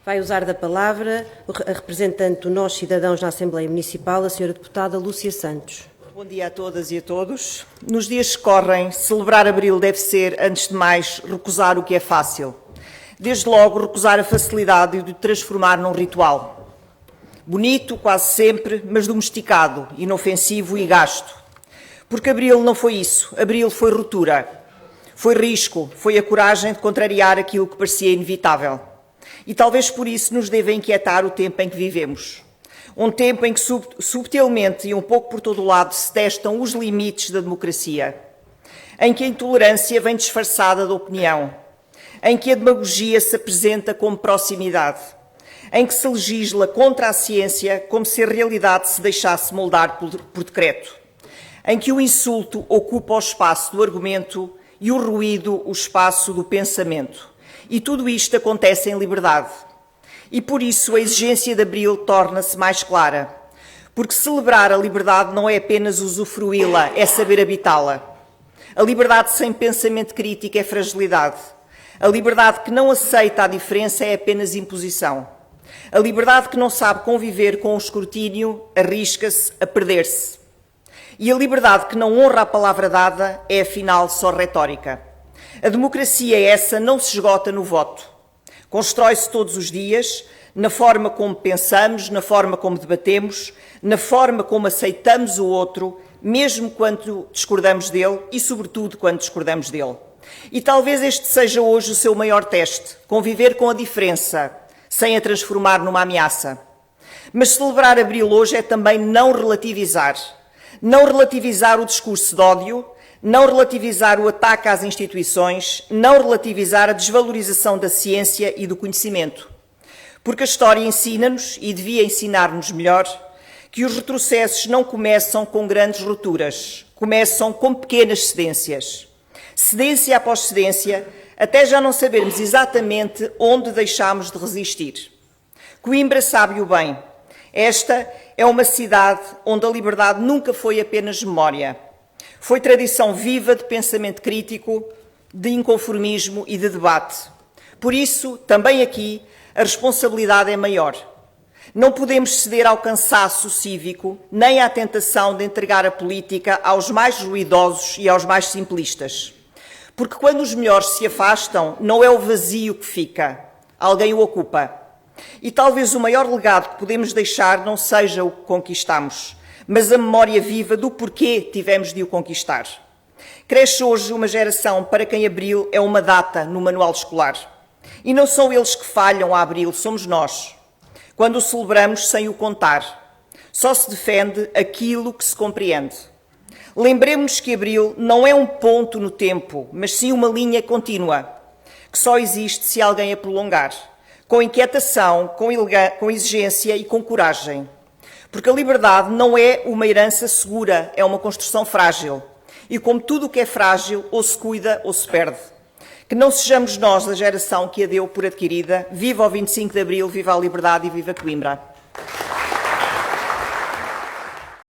Vai usar da palavra a representante do Nós Cidadãos na Assembleia Municipal, a Sra. Deputada Lúcia Santos. Bom dia a todas e a todos. Nos dias que correm, celebrar Abril deve ser, antes de mais, recusar o que é fácil. Desde logo, recusar a facilidade de o transformar num ritual. Bonito, quase sempre, mas domesticado, inofensivo e gasto. Porque Abril não foi isso. Abril foi ruptura. Foi risco, foi a coragem de contrariar aquilo que parecia inevitável. E talvez por isso nos deva inquietar o tempo em que vivemos. Um tempo em que subtilmente e um pouco por todo o lado se testam os limites da democracia. Em que a intolerância vem disfarçada da opinião. Em que a demagogia se apresenta como proximidade. Em que se legisla contra a ciência como se a realidade se deixasse moldar por decreto. Em que o insulto ocupa o espaço do argumento e o ruído o espaço do pensamento. E tudo isto acontece em liberdade. E por isso a exigência de Abril torna-se mais clara. Porque celebrar a liberdade não é apenas usufruí-la, é saber habitá-la. A liberdade sem pensamento crítico é fragilidade. A liberdade que não aceita a diferença é apenas imposição. A liberdade que não sabe conviver com o escrutínio arrisca-se a perder-se. E a liberdade que não honra a palavra dada é, afinal, só retórica. A democracia essa não se esgota no voto. Constrói-se todos os dias, na forma como pensamos, na forma como debatemos, na forma como aceitamos o outro, mesmo quando discordamos dele e, sobretudo, quando discordamos dele. E talvez este seja hoje o seu maior teste, conviver com a diferença, sem a transformar numa ameaça. Mas celebrar Abril hoje é também não relativizar. Não relativizar o discurso de ódio, não relativizar o ataque às instituições, não relativizar a desvalorização da ciência e do conhecimento. Porque a história ensina-nos, e devia ensinar-nos melhor, que os retrocessos não começam com grandes rupturas, começam com pequenas cedências. Cedência após cedência, até já não sabermos exatamente onde deixámos de resistir. Coimbra sabe-o bem. Esta é uma cidade onde a liberdade nunca foi apenas memória. Foi tradição viva de pensamento crítico, de inconformismo e de debate. Por isso, também aqui, a responsabilidade é maior. Não podemos ceder ao cansaço cívico, nem à tentação de entregar a política aos mais ruidosos e aos mais simplistas. Porque quando os melhores se afastam, não é o vazio que fica, alguém o ocupa. E talvez o maior legado que podemos deixar não seja o que conquistamos, mas a memória viva do porquê tivemos de o conquistar. Cresce hoje uma geração para quem Abril é uma data no manual escolar. E não são eles que falham a Abril, somos nós. Quando o celebramos sem o contar, só se defende aquilo que se compreende. Lembremos-nos que Abril não é um ponto no tempo, mas sim uma linha contínua, que só existe se alguém a prolongar. Com inquietação, com exigência e com coragem. Porque a liberdade não é uma herança segura, é uma construção frágil. E como tudo o que é frágil, ou se cuida ou se perde. Que não sejamos nós a geração que a deu por adquirida. Viva o 25 de Abril, viva a liberdade e viva Coimbra.